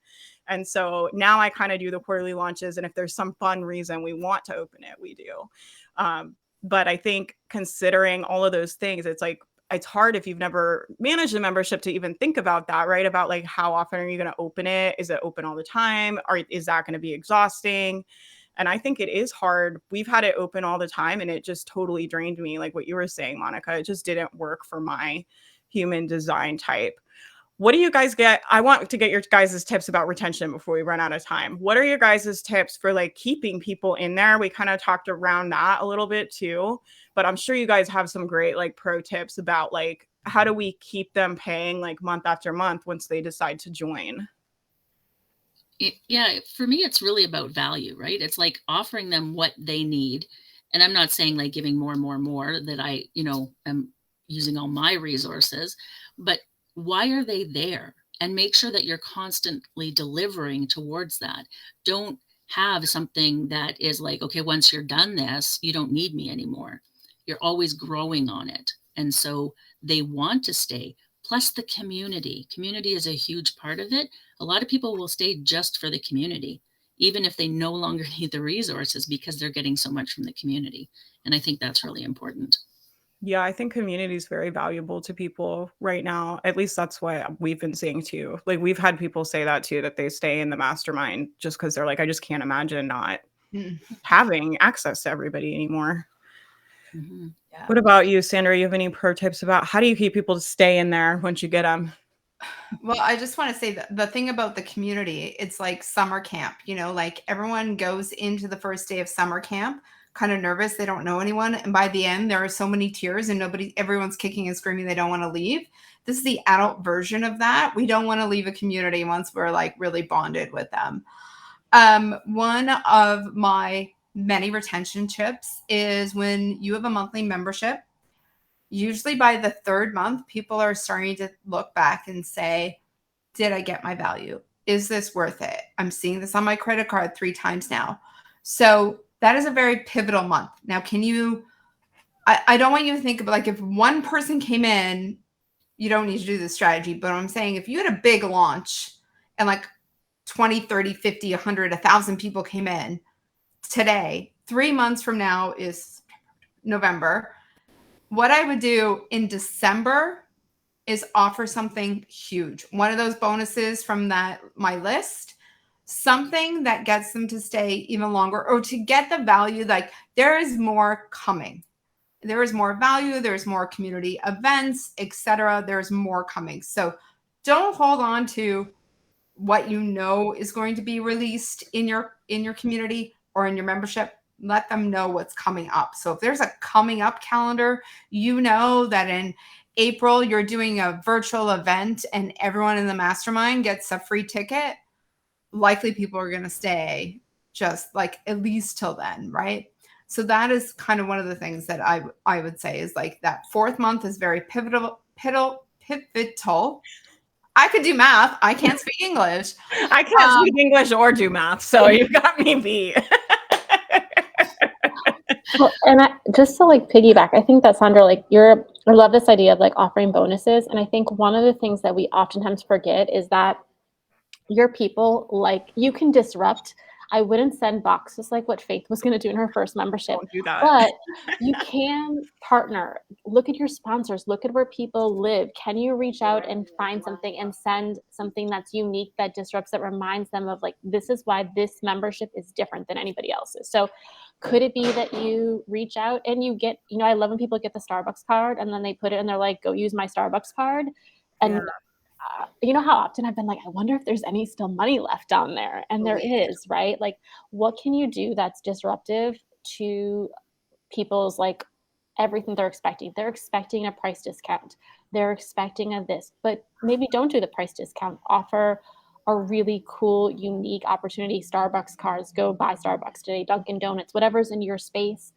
And so now I kind of do the quarterly launches. And if there's some fun reason we want to open it, we do. But I think considering all of those things, it's like, it's hard if you've never managed a membership to even think about that, right? About like, how often are you going to open it? Is it open all the time? Or is that going to be exhausting? And I think it is hard. We've had it open all the time and it just totally drained me. Like what you were saying, Monica, it just didn't work for my human design type. What do you guys get? I want to get your guys' tips about retention before we run out of time. What are your guys' tips for like keeping people in there? We kind of talked around that a little bit too, but I'm sure you guys have some great like pro tips about like, how do we keep them paying like month after month once they decide to join? Yeah, for me, it's really about value, right? It's like offering them what they need. And I'm not saying like giving more and more and more, that I, am using all my resources, but why are they there? And make sure that you're constantly delivering towards that. Don't have something that is like, okay, once you're done this, you don't need me anymore. You're always growing on it. And so they want to stay. Plus the community. Community is a huge part of it. A lot of people will stay just for the community, even if they no longer need the resources, because they're getting so much from the community. And I think that's really important. Yeah, I think community is very valuable to people right now. At least that's what we've been seeing too. Like we've had people say that too, that they stay in the mastermind just because they're like, I just can't imagine not having access to everybody anymore. Mm-hmm. Yeah. What about you, Sandra? You have any pro tips about how do you keep people to stay in there once you get them? Well, I just want to say that the thing about the community, it's like summer camp, like everyone goes into the first day of summer camp kind of nervous. They don't know anyone. And by the end, there are so many tears and everyone's kicking and screaming. They don't want to leave. This is the adult version of that. We don't want to leave a community once we're like really bonded with them. One of my many retention tips is when you have a monthly membership, usually by the third month, people are starting to look back and say, did I get my value? Is this worth it? I'm seeing this on my credit card 3 times now. So that is a very pivotal month. Now, I don't want you to think of like if one person came in, you don't need to do this strategy. But I'm saying if you had a big launch and like 20, 30, 50, 100, 1,000 people came in today, 3 months from now is November. What I would do in December is offer something huge. One of those bonuses from my list, something that gets them to stay even longer or to get the value. Like there is more coming. There is more value. There's more community events, etc. There's more coming. So don't hold on to what you know is going to be released in your community or in your membership. Let them know what's coming up. So if there's a coming up calendar, that in April you're doing a virtual event and everyone in the mastermind gets a free ticket, likely people are going to stay just like at least till then, right? So that is kind of one of the things that I would say is like that 4th month is very pivotal. I could do math. I can't speak English. I can't speak English or do math, so you've got me beat. Well, and just to like piggyback, I think that Sandra, like I love this idea of like offering bonuses. And I think one of the things that we oftentimes forget is that your people, like, you can disrupt. I wouldn't send boxes like what Faith was going to do in her first membership, Don't do that. but you can partner. Look at your sponsors. Look at where people live. Can you reach out and find something and send something that's unique, that disrupts, that reminds them of like, this is why this membership is different than anybody else's. So could it be that you reach out and you get, I love when people get the Starbucks card and then they put it and they're like, go use my Starbucks card. And you know how often I've been like, I wonder if there's any still money left on there. And there is, right? Like, what can you do that's disruptive to people's like everything they're expecting? They're expecting a price discount. They're expecting a this, but maybe don't do the price discount. Offer a really cool, unique opportunity. Starbucks cards, go buy Starbucks today, Dunkin' Donuts, whatever's in your space.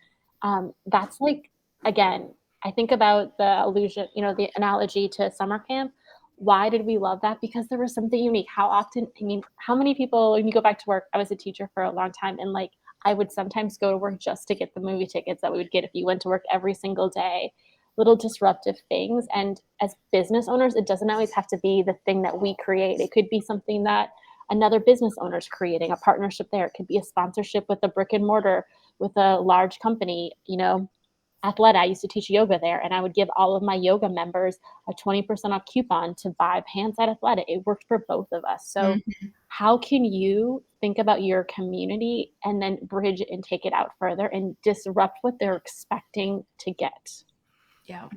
That's like, again, I think about the illusion, the analogy to summer camp. Why did we love that? Because there was something unique. How often, how many people, when you go back to work, I was a teacher for a long time, and like, I would sometimes go to work just to get the movie tickets that we would get if you went to work every single day. Little disruptive things. And as business owners, it doesn't always have to be the thing that we create. It could be something that another business owner is creating, a partnership there. It could be a sponsorship with a brick and mortar, with a large company. Athleta, I used to teach yoga there, and I would give all of my yoga members a 20% off coupon to buy pants at Athleta. It worked for both of us. So how can you think about your community and then bridge it and take it out further and disrupt what they're expecting to get? Yeah,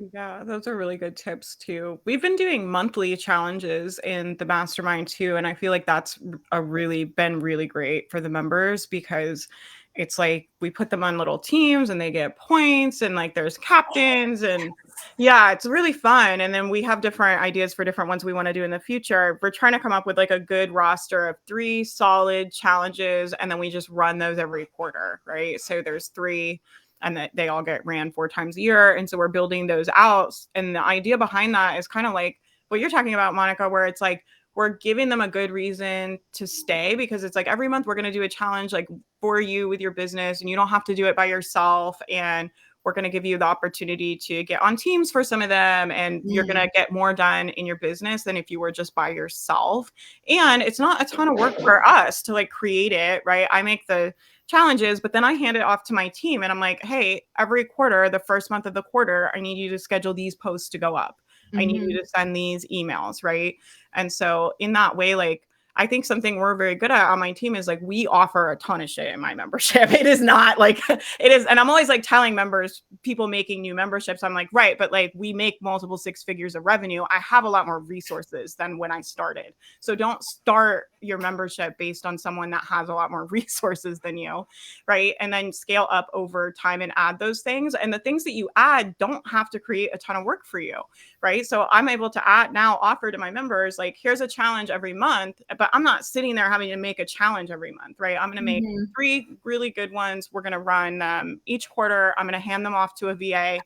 those are really good tips too. We've been doing monthly challenges in the mastermind too, and I feel like that's been really great for the members, because it's like we put them on little teams and they get points, and like there's captains, and yeah, it's really fun. And then we have different ideas for different ones we want to do in the future. We're trying to come up with like a good roster of 3 solid challenges, and then we just run those every quarter, right? So there's 3, and that they all get ran 4 times a year. And so we're building those out. And the idea behind that is kind of like what you're talking about, Monica, where it's like, we're giving them a good reason to stay, because it's like every month we're going to do a challenge like for you with your business, and you don't have to do it by yourself. And we're going to give you the opportunity to get on teams for some of them, and you're going to get more done in your business than if you were just by yourself. And it's not a ton of work for us to like create it, right? I make the challenges, but then I hand it off to my team, and I'm like, hey, every quarter, the first month of the quarter, I need you to schedule these posts to go up. I need you to send these emails, right? And so in that way, like, I think something we're very good at on my team is like, we offer a ton of shit in my membership. It is not like it is. And I'm always like telling members, people making new memberships, I'm like, right, but like we make multiple 6 figures of revenue. I have a lot more resources than when I started. So don't start your membership based on someone that has a lot more resources than you, right? And then scale up over time and add those things. And the things that you add don't have to create a ton of work for you, right? So I'm able to offer to my members, like, here's a challenge every month, but I'm not sitting there having to make a challenge every month, right? I'm going to make 3 really good ones. We're going to run them each quarter. I'm going to hand them off to a VA.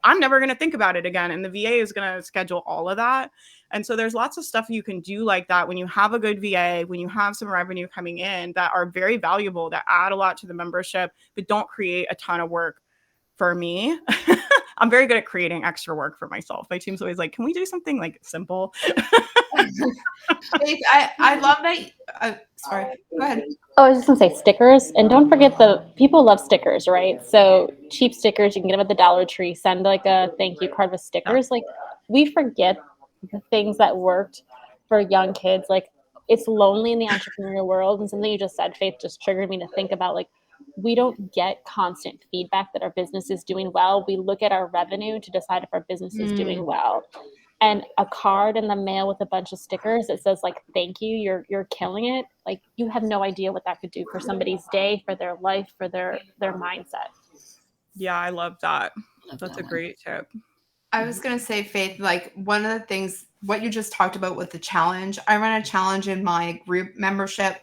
I'm never going to think about it again. And the VA is going to schedule all of that. And so there's lots of stuff you can do like that when you have a good VA, when you have some revenue coming in, that are very valuable, that add a lot to the membership, but don't create a ton of work for me. I'm very good at creating extra work for myself. My team's always like, can we do something like simple? I love that. Sorry, go ahead. Oh, I was just gonna say stickers, and don't forget the people love stickers, right? So cheap stickers, you can get them at the Dollar Tree. Send like a thank you card with stickers. Like, we forget the things that worked for young kids. Like, it's lonely in the entrepreneurial world, and something you just said, Faith, just triggered me to think about, like, we don't get constant feedback that our business is doing well. We look at our revenue to decide if our business is doing well. And a card in the mail with a bunch of stickers that says like, thank you, you're killing it. Like, you have no idea what that could do for somebody's day, for their life, for their mindset. Yeah, I love that. That's a great tip. I was going to say, Faith, like, one of the things, what you just talked about with the challenge, I run a challenge in my group membership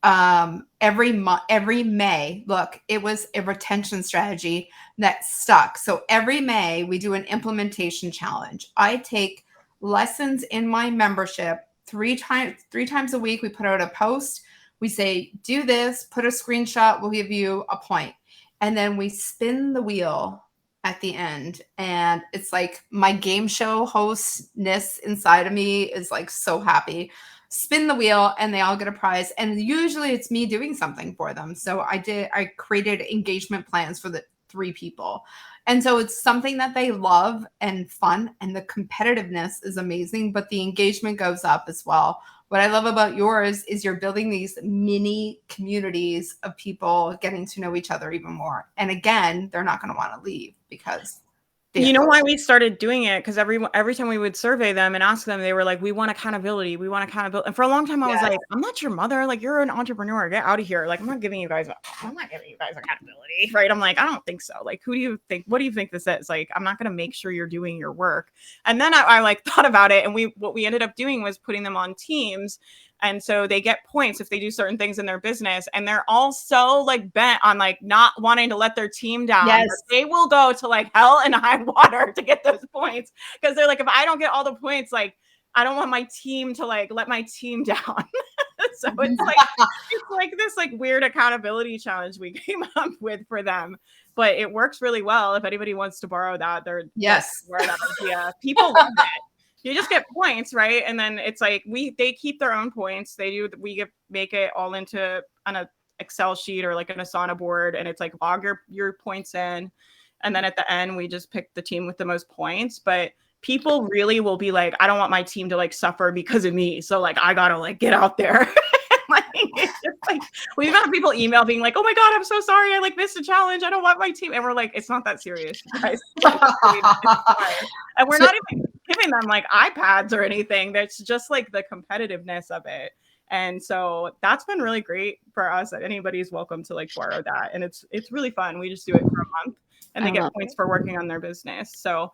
every May. Look, it was a retention strategy that stuck. So every May we do an implementation challenge. I take lessons in my membership three times a week. We put out a post. We say, do this, put a screenshot, we'll give you a point. And then we spin the wheel at the end. And it's like my game show hostness inside of me is like so happy. Spin the wheel and they all get a prize. And usually it's me doing something for them. So I created engagement plans for the 3 people. And so it's something that they love and fun, and the competitiveness is amazing, but the engagement goes up as well. What I love about yours is you're building these mini communities of people getting to know each other even more. And again, they're not going to want to leave because you know why we started doing it? Because every time we would survey them and ask them, they were like, we want accountability. We want accountability. And for a long time, I was like, I'm not your mother. Like, you're an entrepreneur. Get out of here. Like, I'm not giving you guys accountability. Right. I'm like, I don't think so. Like, what do you think this is? Like, I'm not going to make sure you're doing your work. And then I like thought about it. And what we ended up doing was putting them on teams. And so they get points if they do certain things in their business. And they're all so like bent on like not wanting to let their team down. Yes. They will go to like hell and high water to get those points. Because they're like, if I don't get all the points, like I don't want my team to like let my team down. So it's like this like weird accountability challenge we came up with for them. But it works really well. If anybody wants to borrow that, borrow that idea. People love it. You just get points, right? And then it's like they keep their own points. Make it all into an Excel sheet or like an Asana board, and it's like log your points in, and then at the end we just pick the team with the most points. But people really will be like, I don't want my team to like suffer because of me, so like I gotta like get out there. Like, it's just like we've had people email being like, oh my god, I'm so sorry, I like missed a challenge, I don't want my team. And we're like, it's not that serious, guys. And we're not even giving them like iPads or anything. That's just like the competitiveness of it. And so that's been really great for us. That anybody's welcome to like borrow that. And it's really fun. We just do it for a month and they get points for working on their business. So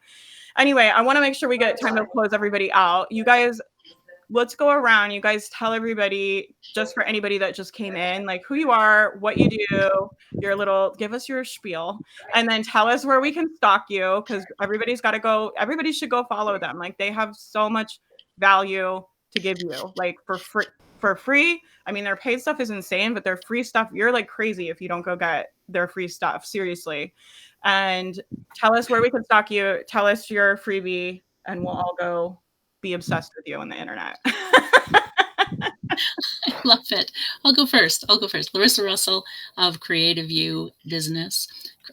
anyway, I want to make sure we get time to close everybody out. You guys, let's go around. You guys tell everybody, just for anybody that just came in, like who you are, what you do, give us your spiel, and then tell us where we can stalk you, because everybody should go follow them. Like they have so much value to give you, like for free. I mean, their paid stuff is insane, but their free stuff, you're like crazy if you don't go get their free stuff, seriously. And tell us where we can stalk you, tell us your freebie, and we'll all go be obsessed with you on the internet. I love it. I'll go first. Larissa Russell of Creative You Business.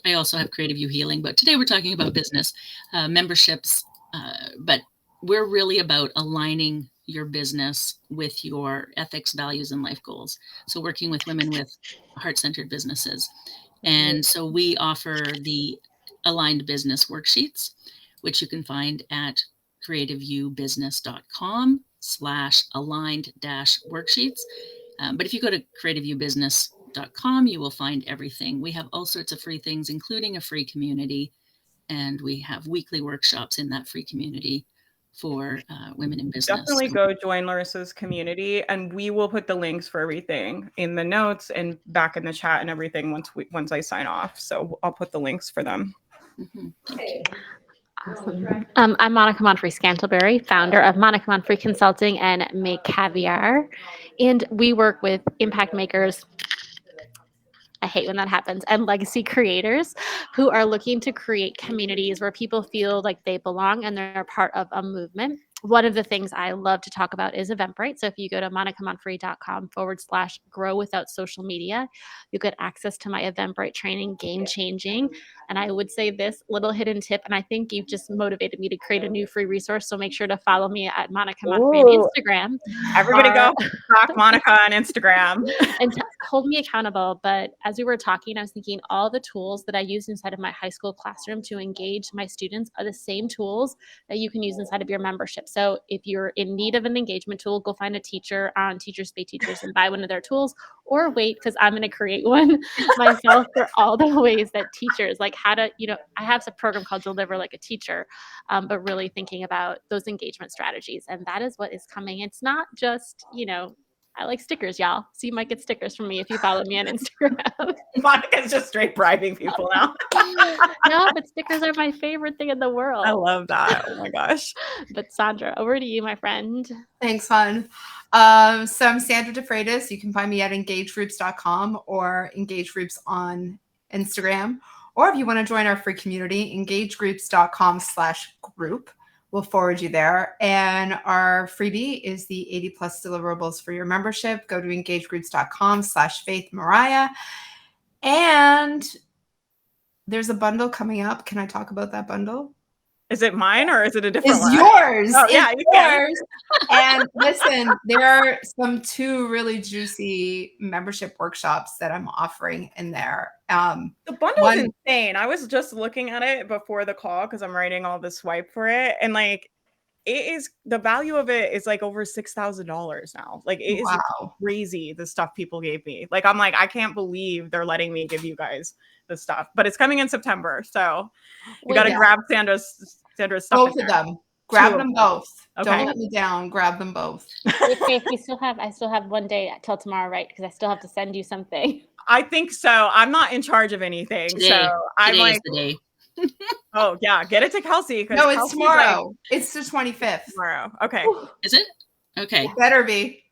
I also have Creative You Healing, but today we're talking about business memberships. But we're really about aligning your business with your ethics, values, and life goals. So working with women with heart-centered businesses. And so we offer the aligned business worksheets, which you can find at creativeviewbusiness.com/aligned-worksheets. But if you go to creativeviewbusiness.com, you will find everything. We have all sorts of free things, including a free community. And we have weekly workshops in that free community for women in business. Definitely go join Larissa's community, and we will put the links for everything in the notes and back in the chat and everything once I sign off. So I'll put the links for them. Mm-hmm. Awesome. I'm Monica Monfrey-Scantlebury, founder of Monica Monfrey Consulting and Make Caviar. And we work with impact makers, I hate when that happens, and legacy creators who are looking to create communities where people feel like they belong and they're part of a movement. One of the things I love to talk about is Eventbrite. So if you go to monicamonfrey.com/grow without social media, you get access to my Eventbrite training, Game Changing. And I would say this little hidden tip, and I think you've just motivated me to create a new free resource. So make sure to follow me at Monica Monfrey on Instagram. Everybody go stalk Monica on Instagram. And hold me accountable. But as we were talking, I was thinking all the tools that I used inside of my high school classroom to engage my students are the same tools that you can use inside of your membership. So if you're in need of an engagement tool, go find a teacher on Teachers Pay Teachers and buy one of their tools, or wait, because I'm going to create one myself for all the ways that teachers, like how to, I have a program called Deliver Like a Teacher, but really thinking about those engagement strategies. And that is what is coming. It's not just, I like stickers, y'all. So you might get stickers from me if you follow me on Instagram. Monica's just straight bribing people now. No, but stickers are my favorite thing in the world. I love that. Oh my gosh. But Sandra, over to you, my friend. Thanks, hon. So I'm Sandra DeFreitas. You can find me at engagegroups.com or Engage Groups on Instagram. Or if you want to join our free community, engagegroups.com/group. We'll forward you there. And our freebie is the 80 plus deliverables for your membership. Go to engagegroups.com/faithmariah. And there's a bundle coming up. Can I talk about that bundle? Is it mine or is it a different It's one? yours. Oh, It's yeah, you can. yours. And listen, there are two really juicy membership workshops that I'm offering in there. The bundle's insane. I was just looking at it before the call because I'm writing all the swipe for it. And like, it is, the value of it is like over $6,000 now. Like, it is crazy, the stuff people gave me. Like, I'm like, I can't believe they're letting me give you guys the stuff, but it's coming in September. So you got to grab Sandra's stuff. Both of them. Grab them both. Okay. Don't let me down. Grab them both. Wait, I still have one day till tomorrow, right? Because I still have to send you something. I think so. I'm not in charge of anything. So I'm Today like, is the day. oh yeah, get it to Kelsey. No, it's Kelsey's tomorrow. like, It's the 25th. tomorrow. Okay. Is it? Okay. It better be.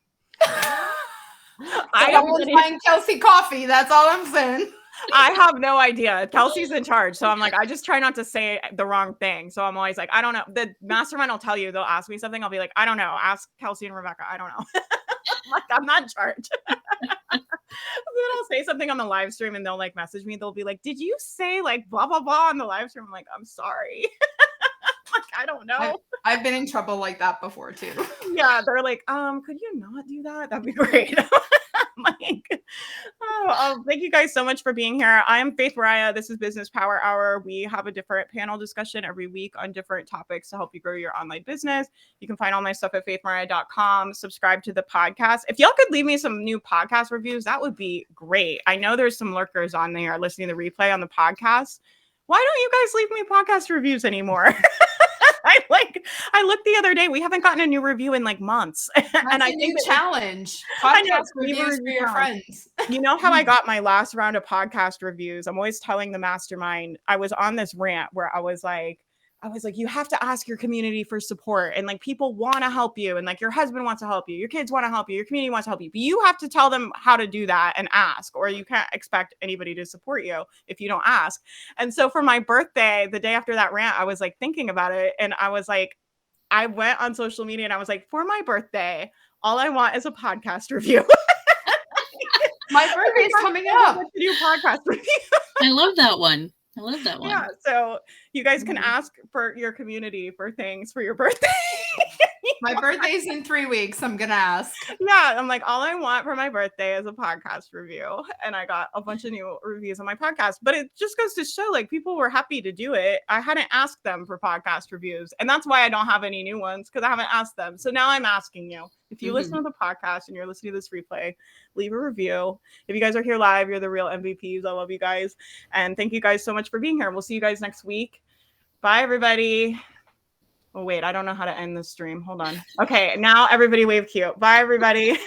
I Someone's buying Kelsey coffee. That's all I'm saying. I have no idea. Kelsey's in charge. So I'm like, I just try not to say the wrong thing. So I'm always like, I don't know. The mastermind will tell you, they'll ask me something. I'll be like, I don't know. Ask Kelsey and Rebecca. I don't know. I'm not in charge. Then I'll say something on the live stream and they'll like message me. They'll be like, did you say like blah, blah, blah on the live stream? I'm like, I'm sorry. Like, I don't know. I've been in trouble like that before too. Yeah. They're like, could you not do that? That'd be great. Like, thank you guys so much for being here. I am Faith Mariah. This is Business Power Hour. We have a different panel discussion every week on different topics to help you grow your online business. You can find all my stuff at faithmariah.com. Subscribe to the podcast. If y'all could leave me some new podcast reviews, that would be great. I know there's some lurkers on there listening to the replay on the podcast. Why don't you guys leave me podcast reviews anymore? I looked the other day. We haven't gotten a new review in like months. And I think challenge podcast reviews for your friends. You know how I got my last round of podcast reviews? I'm always telling the mastermind. I was on this rant where I was like, you have to ask your community for support, and like people want to help you, and like your husband wants to help you, your kids want to help you, your community wants to help you, but you have to tell them how to do that and ask, or you can't expect anybody to support you if you don't ask. And so for my birthday, the day after that rant, I was like thinking about it, and I was like, I went on social media and I was like, for my birthday, all I want is a podcast review. My birthday's coming up. New podcast review. I love that one. Yeah, so you guys can ask for your community for things for your birthday. My birthday's in 3 weeks. I'm gonna ask. Yeah, I'm like, all I want for my birthday is a podcast review, and I got a bunch of new reviews on my podcast. But it just goes to show, like, people were happy to do it. I hadn't asked them for podcast reviews, and that's why I don't have any new ones, because I haven't asked them. So now I'm asking you. If you listen to the podcast and you're listening to this replay, leave a review. If you guys are here live, you're the real MVPs. I love you guys. And thank you guys so much for being here. We'll see you guys next week. Bye, everybody. Oh, wait, I don't know how to end this stream. Hold on. Okay, now everybody wave cute. Bye, everybody.